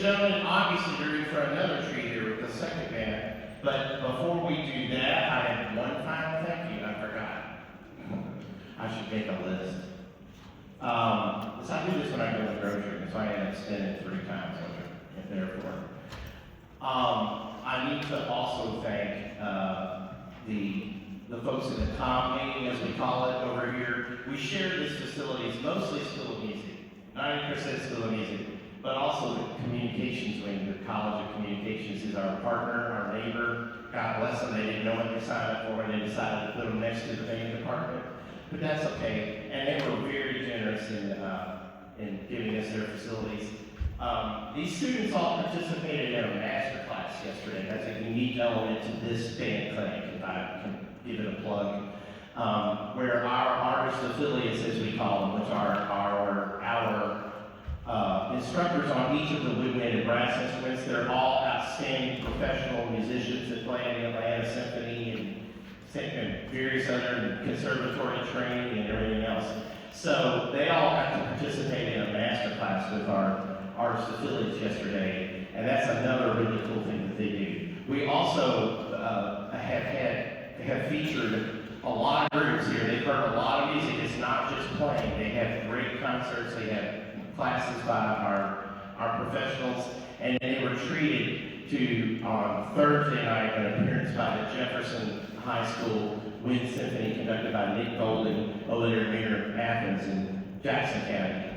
gentlemen, obviously you're in for another treat here with the second band. But before we do that, I have one final thank you I forgot. I should make a list. So I do this when I go to the grocery, so I end up spending 3 times on it, therefore. I need to also thank the folks in the comm meeting, as we call it over here. We share this facility. It's mostly School of Music, 90% School of Music, but also the communications wing. The College of Communications is our partner, our neighbor. God bless them, they didn't know what they signed up for, and they decided to put them next to the band department. But that's okay, and they were very generous in giving us their facilities. These students all participated in a master class yesterday. That's a unique element to this band clinic, if I can give it a plug, where our artist affiliates, as we call them, which are our instructors on each of the woodwind and brass instruments. They're all outstanding professional musicians that play in the Atlanta Symphony and various other conservatory training and everything else. So they all got to participate in a master class with our artist affiliates yesterday, and that's another really cool thing that they do. We also have featured a lot of groups here. They've heard a lot of music. It's not just playing. They have great concerts. They have classes by our professionals, and they were treated to, on Thursday night, an appearance by the Jefferson High School Wind Symphony conducted by Nick Golding over there near Athens in Jackson County.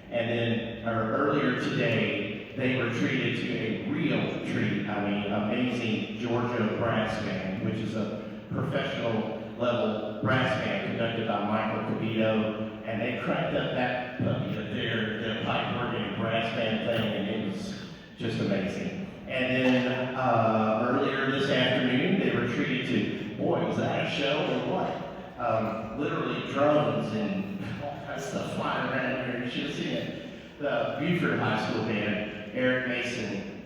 And then earlier today, they were treated to a real treat, amazing Georgia brass band, which is a professional level brass band conducted by Michael Cabito, and they cranked up that puppy up there, their pipe organ and brass band thing, and it was just amazing. And then earlier this afternoon, they were treated to, boy, was that a show or what? Literally drones and all kinds of stuff flying around here. You should have seen it. The Buford High School band, Eric Mason,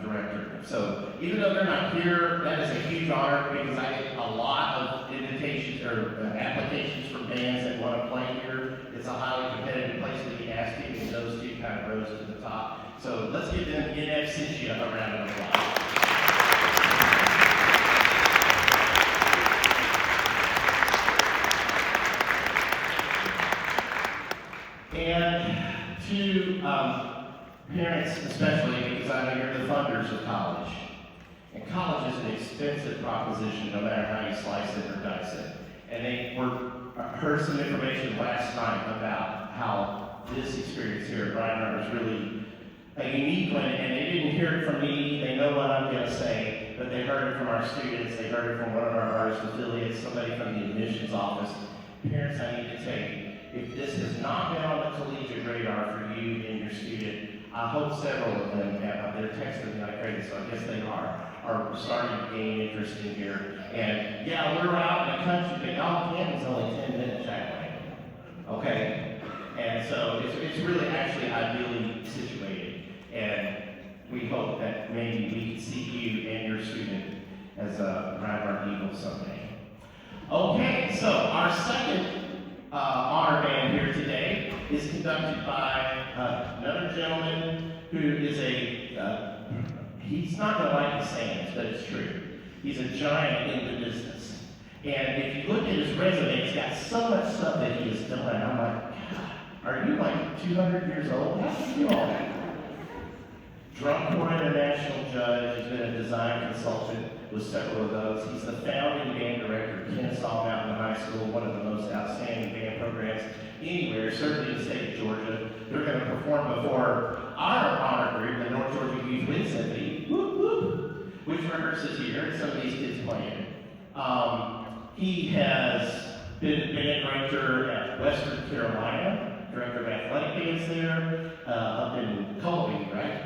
director. So even though they're not here, that is a huge honor because I get a lot of invitations or applications from bands that want to play here. It's a highly competitive place to be asked to, and those two kind of rose to the top. So let's give them in absentia a round of applause. And to parents especially, because I know you're the funders of college. And college is an expensive proposition, no matter how you slice it or dice it. And they heard some information last night about how this experience here at Reinhardt is really a unique one, and they didn't hear it from me. They know what I'm going to say, but they heard it from our students. They heard it from one of our artist affiliates, somebody from the admissions office. Parents, I need to tell you, if this has not been on the collegiate radar for you and your student, I hope several of them have. They're texting me like crazy, so I guess they are starting to gain interest in here. And yeah, we're out in the country, but Galante is only 10 minutes that way. Okay? And so it's really actually ideally situated. And we hope that maybe we can see you and your student as a Reinhardt Eagle someday. Okay, so our second honor band here today is conducted by another gentleman who is he's not going to like the sayings, but it's true. He's a giant in the business. And if you look at his resume, he's got so much stuff that he has done. I'm like, God, are you like 200 years old? How do you do all that? Drum Corps International Judge, he's been a design consultant with several of those. He's the founding band director of Kennesaw Mountain High School, one of the most outstanding band programs anywhere, certainly in the state of Georgia. They're going to perform before our honor group, the North Georgia Youth Wind Symphony, which rehearses here, and some of these kids playing. He has been band director at Western Carolina, director of athletic bands there, up in Copley, right?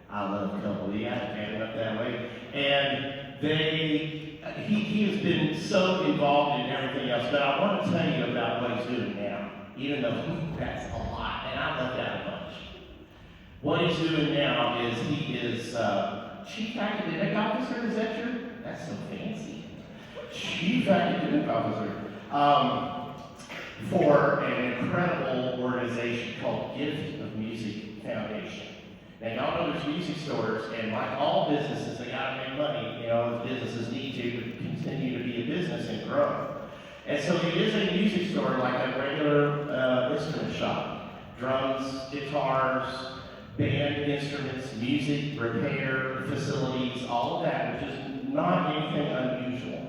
I love Copley, I had it up that way. And he has been so involved in everything else, but I want to tell you about what he's doing now, even though that's a lot, and I love that a bunch. What he's doing now is he is Chief Academic Officer, is that true? That's so fancy. Chief Academic Officer for an incredible organization called Gift of Music Foundation. Now, y'all know there's music stores, and like all businesses, they gotta make money. You know, businesses need to continue to be a business and grow. And so it is a music store like a regular instrument shop. Drums, guitars, band instruments, music, repair, facilities, all of that, which is not anything unusual.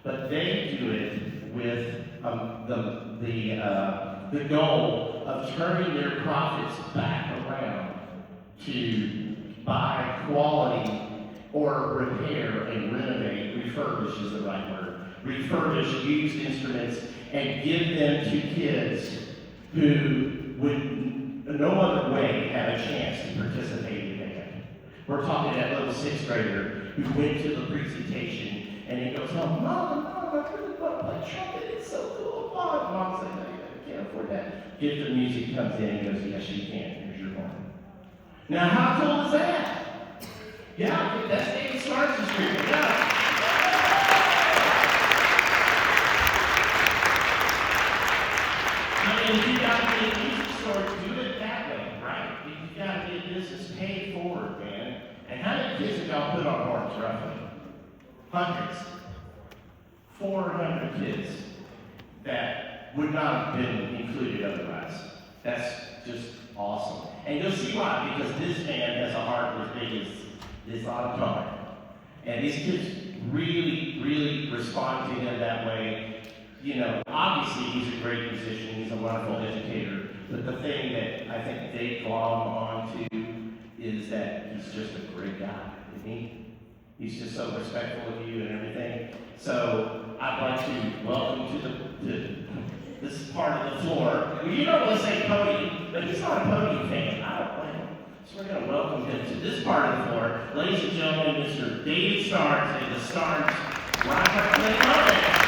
But they do it with the goal of turning their profits back around to buy quality or repair and renovate, refurbish is the right word, refurbish used instruments and give them to kids who would no other way have a chance to participate in band. We're talking that little sixth grader who went to the presentation and he goes home, Mom, I really want to play trumpet, it's so cool. Mom said, no, you can't afford that. Gift of music comes in and goes, yes, you can, here's your horn. Now, how cool is that? Yeah, that's David Starnes' group. Yeah. I mean, if you got to be a music store, do it that way, right? You got to be a business paid forward, man. And how many kids have y'all put on horns, roughly? Hundreds. 400 kids that would not have been included otherwise. That's just awesome. And you'll see why, because this man has a heart as big as this auditorium. And these kids really, really respond to him that way. You know, obviously he's a great musician, he's a wonderful educator, but the thing that I think they glom onto is that he's just a great guy, isn't he? He's just so respectful of you and everything. So I'd like to welcome to this part of the floor. Well, you don't want to say podium, but he's not a podium fan. I don't blame him. So we're going to welcome him to this part of the floor. Ladies and gentlemen, Mr. David Starnes and the Starnes Reinhardt Play.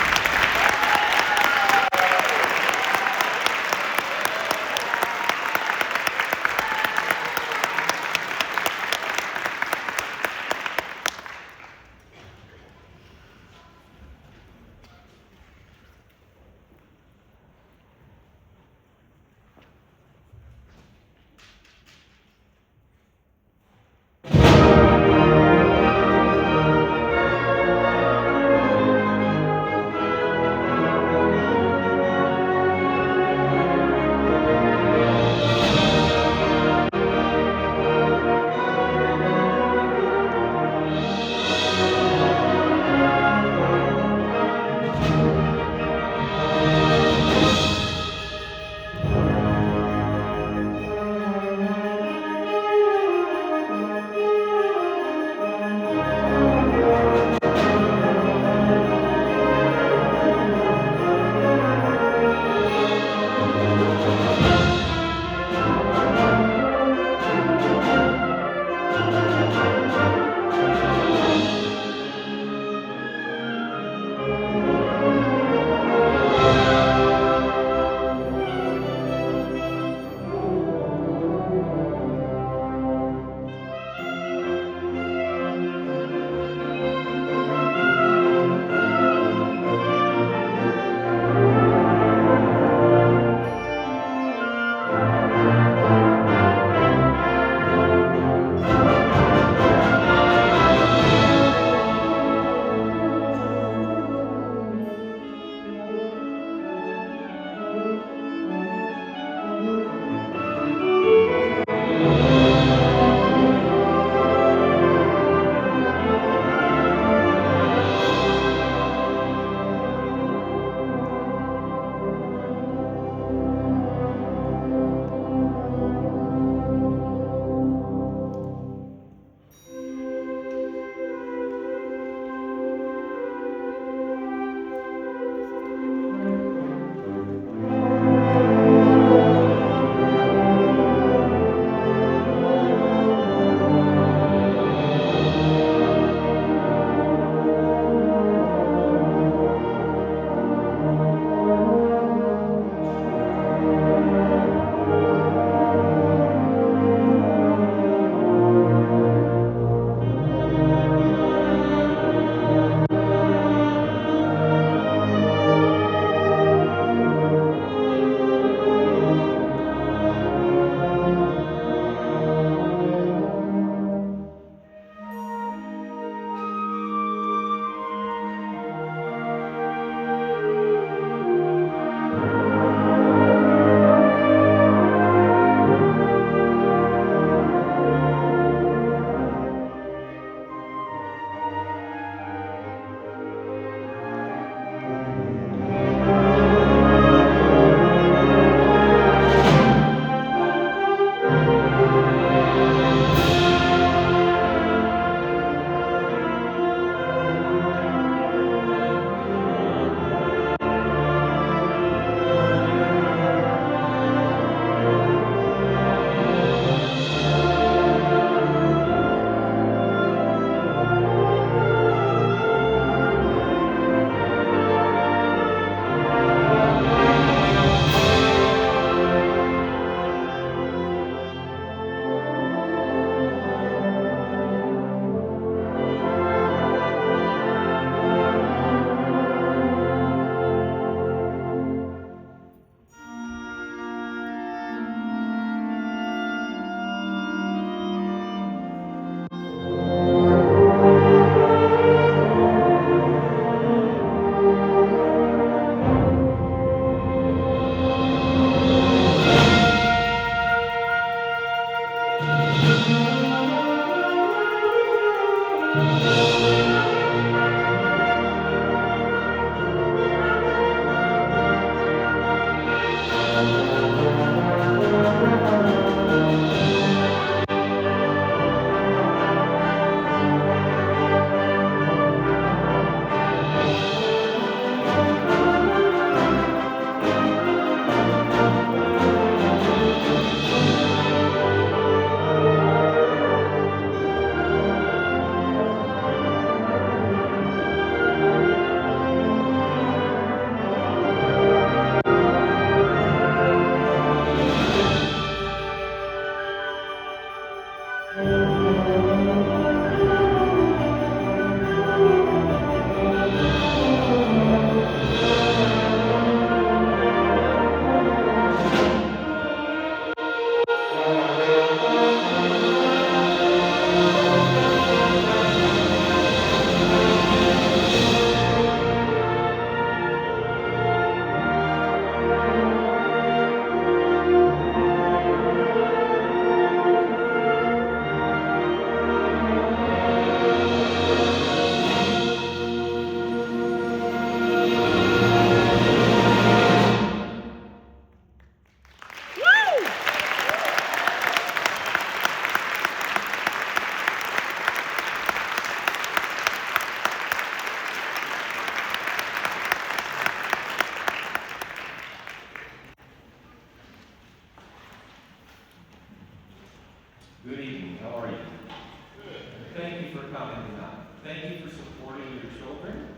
children,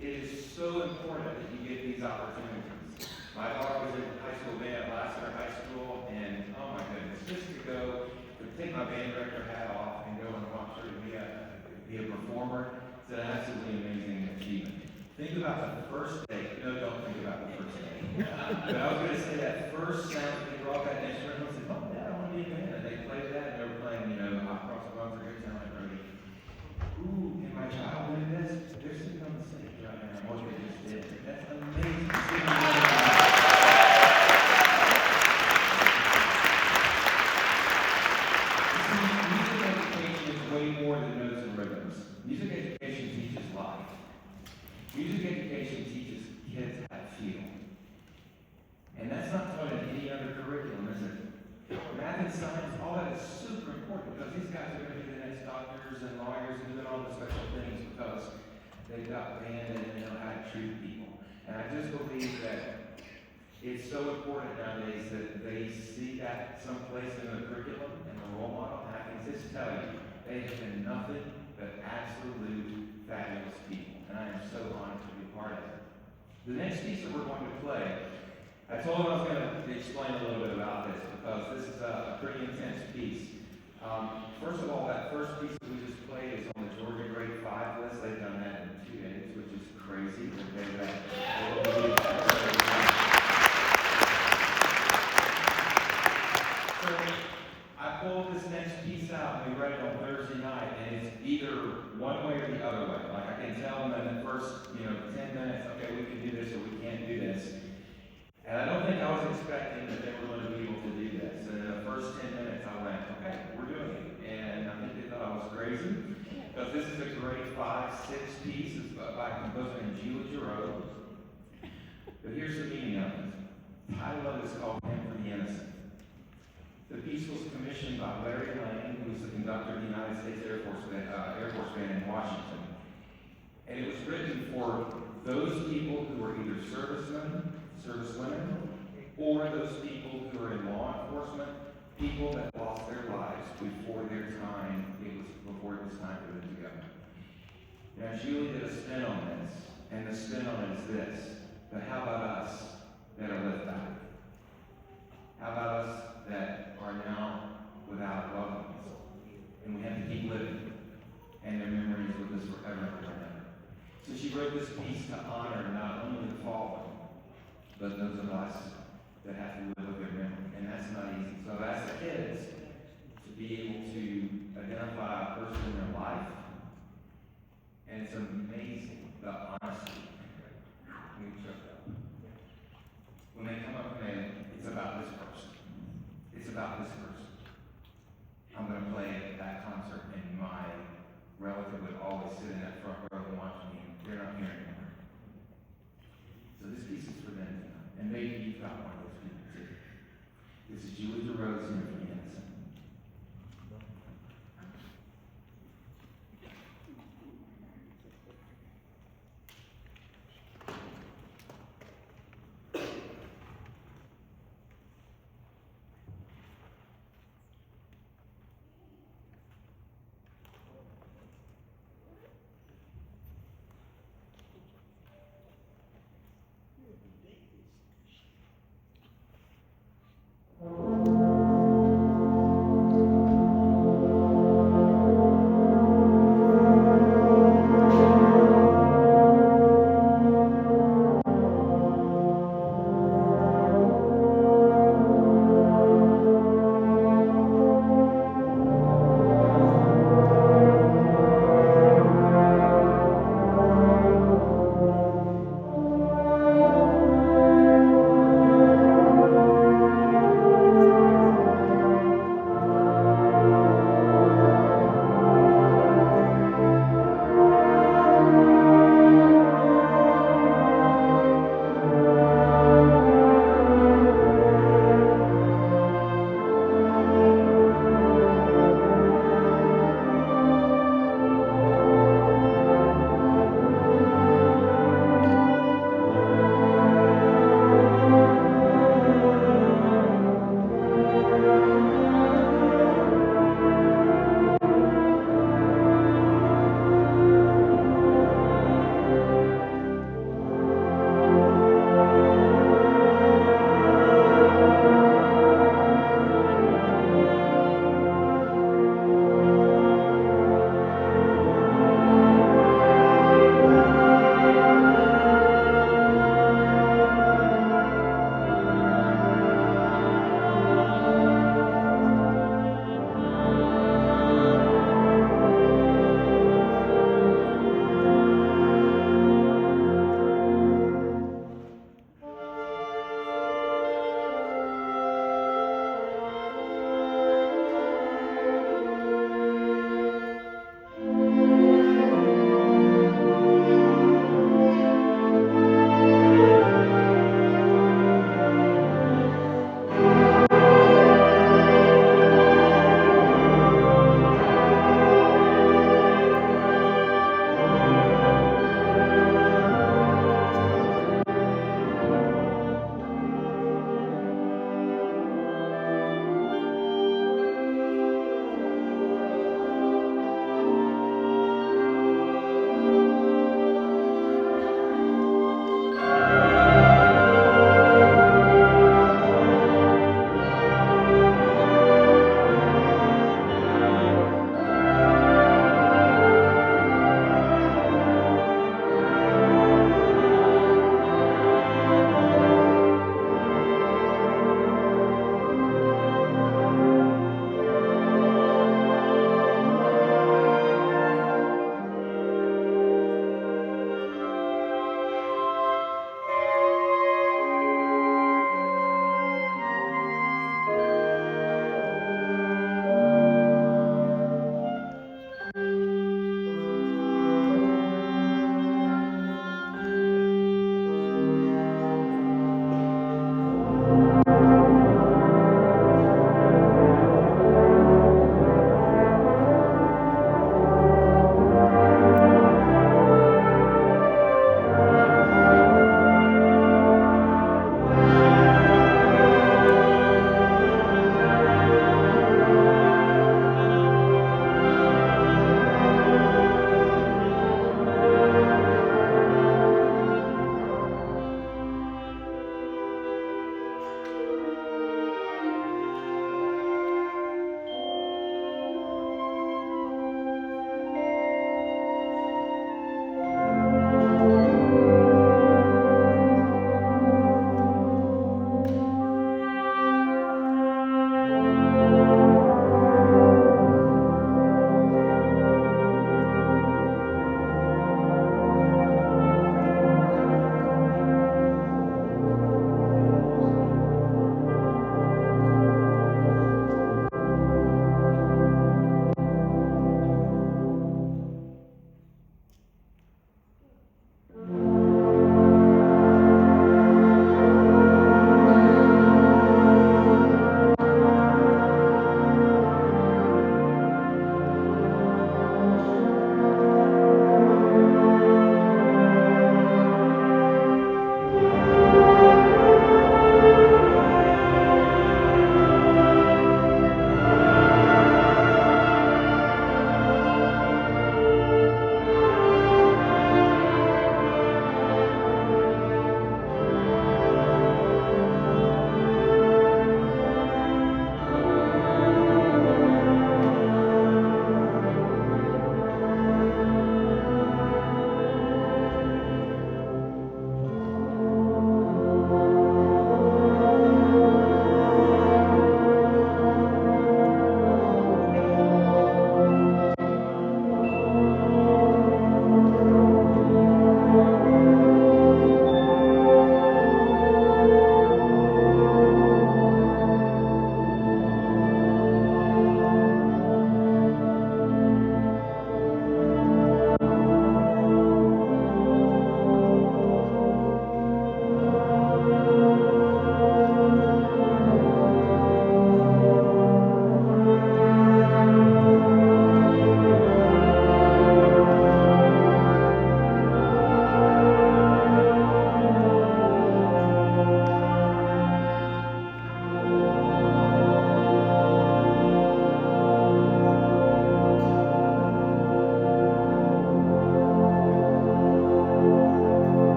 it is so important that you get these opportunities. My daughter was in high school band at Lasseter High School, and oh my goodness, just to take my band director hat off and go and watch her be a performer, it's an absolutely amazing achievement. Think about the first day. No, don't think about the first day. But I was going to say that first sound they brought that instrument, I said, "Oh, Dad, I want to be a band." And they played that, and they were playing, Across the Bumper Good Town like Brody. Ooh, can my child do this? They're sitting on the stage right now. What they just did. That's amazing. Music education is way more than notes and rhythms. Music education teaches life. Music education teaches kids how to feel. And that's not taught in any other curriculum, is it? Math and science, all that is super important because these guys are going to be the next doctors and lawyers and doing all the special things because they've got band and they know how to treat people. And I just believe that it's so important nowadays that they see that someplace in the curriculum and the role model. And I can just tell you, they have been nothing but absolute fabulous people. And I am so honored to be a part of it. The next piece that we're going to play, I told them I was going to explain a little bit about this because this is a pretty intense piece. First of all, that first piece that we just played is on the Georgia Grade 5 list. They've done that in 2 days, which is crazy. So I pulled this next piece out and we read it on Thursday night, and it's either one way or the other way. Like I can tell them in the first 10 minutes, okay, we can do this or we can't do this. And I don't think I was expecting that they were going to be able to do this. And in the first 10 minutes, I went, okay, we're doing it. And I think they thought I was crazy. Because this is a grade 5-6 piece. It's by a composer named Giroux. But here's the meaning of it. The title of it is called Hymn for the Innocent. The piece was commissioned by Larry Lane, who was the conductor of the United States Air Force Band in Washington. And it was written for those people who were either servicewomen, or those people who are in law enforcement, people that lost their lives before it was time for them to go. Now, Julie did a spin on this, and the spin on it is this. But how about us that are left back? How about us that are now without loved ones? And we have to keep living, and their memories with us forever and ever. So she wrote this piece to honor not only the fallen, but those of us that have to live with their memory. And that's not easy. So as the kids, to be able to identify a person in their life, and it's amazing, the honesty. When they come up and it's about this person. It's about this person. I'm going to play at that concert, and my relative would always sit in that front row and watch me. They're not here anymore. So this piece is for them tonight. And maybe you've got one of those people too. This is Julie DeRose here for the Innocent.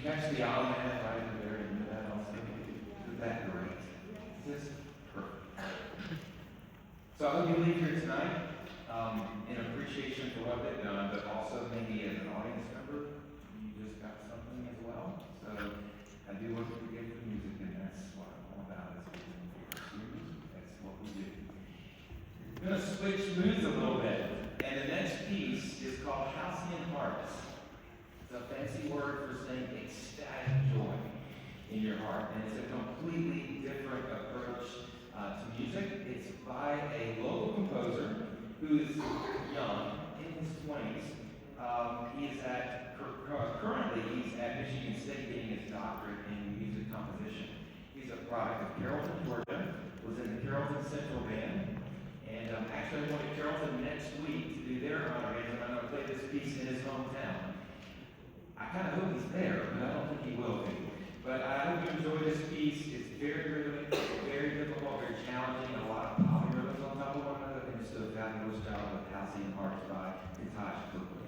catch the automatic right in there and do that also? Isn't that great? Just perfect. So I hope you leave here tonight in appreciation for what they've done, but also maybe as an audience member, you just got something as well. So I do want you to get the music, and that's what I'm all about. That's what we do. I'm going to switch moods a little bit, and the next piece is called Halcyon Hearts. It's a fancy word for saying ecstatic joy in your heart, and it's a completely different approach to music. It's by a local composer who is young, in his 20s. Currently he's at Michigan State getting his doctorate in music composition. He's a product of Carrollton, Georgia, was in the Carrollton Central Band, and actually I wanted Carrollton next week to do their honor band, and I'm going to play this piece in his hometown. I kind of hope he's there, but I don't think he will be. But I hope you enjoy this piece. It's very rhythmic, very difficult, very challenging, a lot of polyrhythms on top of one another, and it's a fabulous job with Halcyon Hearts by Katahj Copley.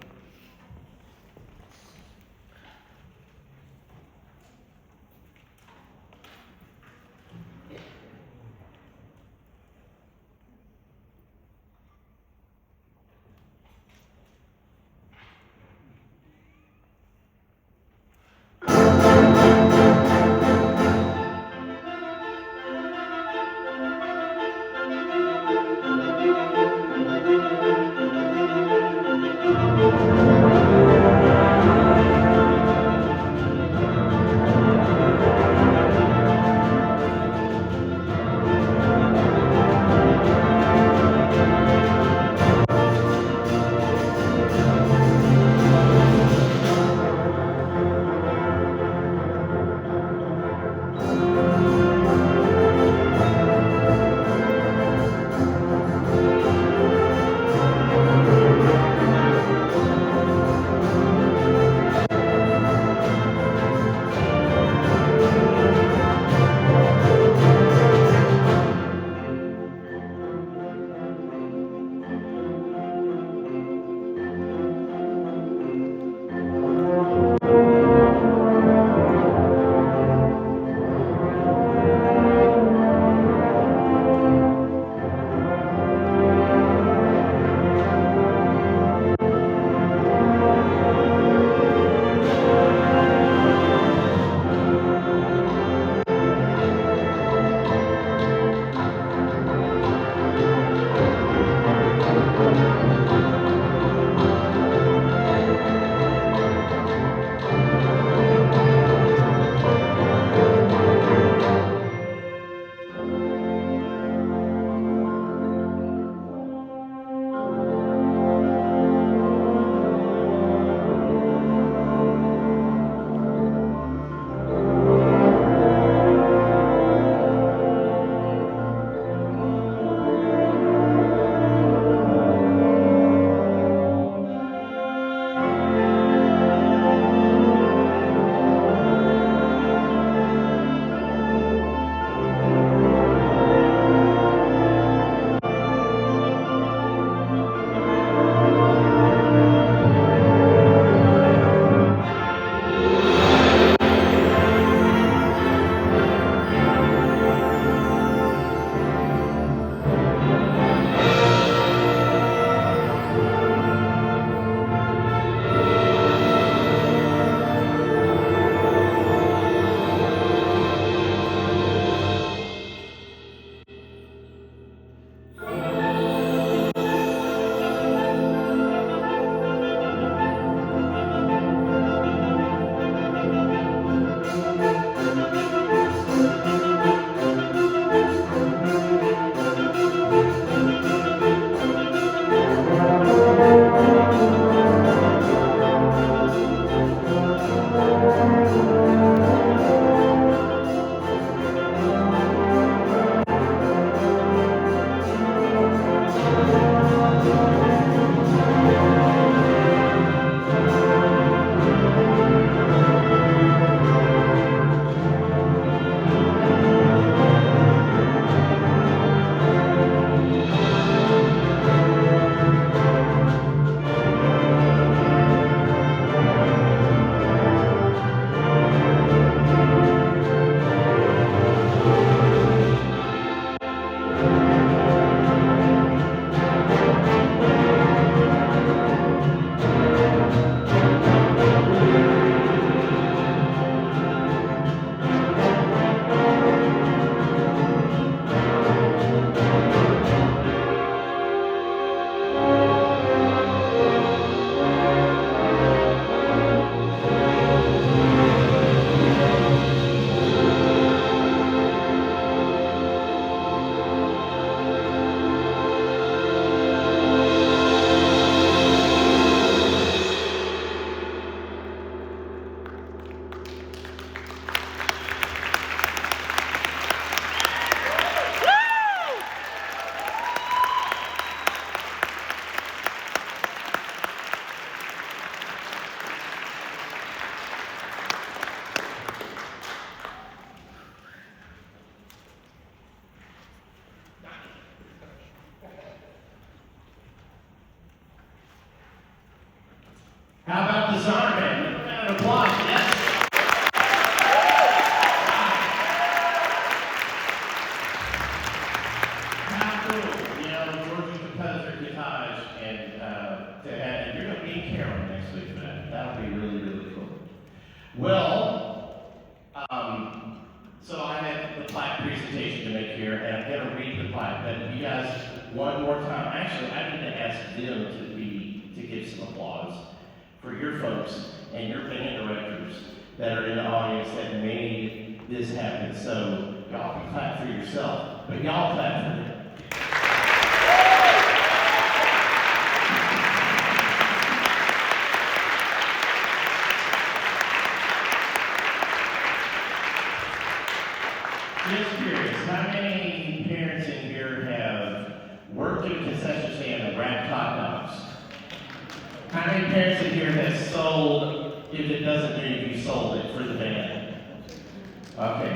How about the Czar band? Give them a round of applause, yes. How cool, you know, George's composer, Katahj, and you're going to be in Carroll next week for that. That'll be really, really cool. Well, so I have the plaque presentation to make here, and I'm going to read the plaque, but you guys, one more time, actually, I need to ask them to give some applause for your folks and your band directors that are in the audience that made this happen. So y'all can clap for yourself, but y'all clap for them. Just curious, how many parents in here have worked at a concession stand and wrapped hot dogs? How many parents in here have sold, if it doesn't move, you sold it for the band? Okay,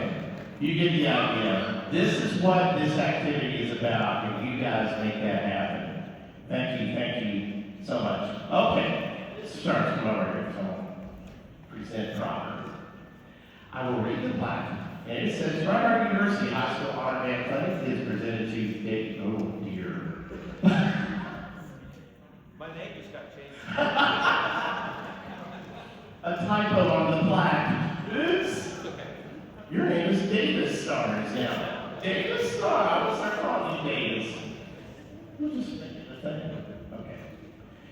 you get the idea. This is what this activity is about, and you guys make that happen. Thank you so much. Okay, Starnes, come over here, so present proper. I will read the plaque. And it says, Reinhardt University High School Honor Band Clinic is presented to Dave. Oh dear. My name just got changed. A typo on the plaque. Oops. Your name is Davis Starnes now. Davis Starnes. I will start calling you Davis. We'll just make it a thing. Okay.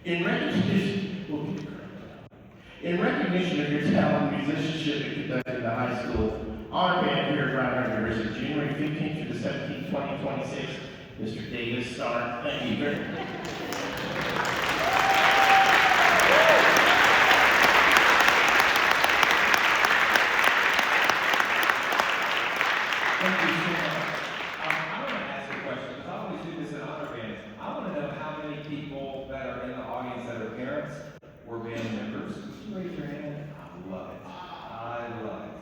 In recognition of your talent and musicianship and conducting the high school honor band here at Reinhardt University, January 15th through the 17th, 2026, Mr. Davis Starnes. Thank you very much. Thank you so much. I want to ask a question, because I always do this in honor bands. I want to know how many people that are in the audience that are parents or band members. Would you raise your hand? I love it. I love it.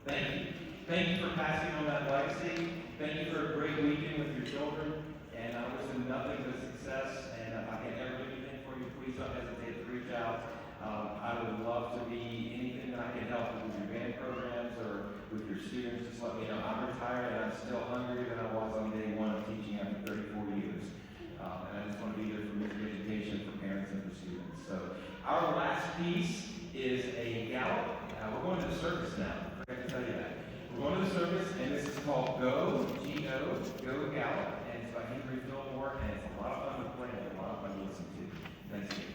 Thank you. Thank you for passing on that legacy. Thank you for a great weekend with your children. And I wish them nothing but success. And if I can ever do anything for you, please don't hesitate to reach out. I would love to be anything that I can help with your band programs or with your students. Just let me know. I'm retired and I'm still hungrier than I was on day one of teaching after 34 years. And I just want to be there for music education for parents and for students. So our last piece is a Galop. We're going to the circus now. I forgot to tell you that. We're going to the circus, and this is called Go, G-O, Go Galop, and it's by Fillmore, and it's a lot of fun to play and a lot of fun to listen to. Thanks again.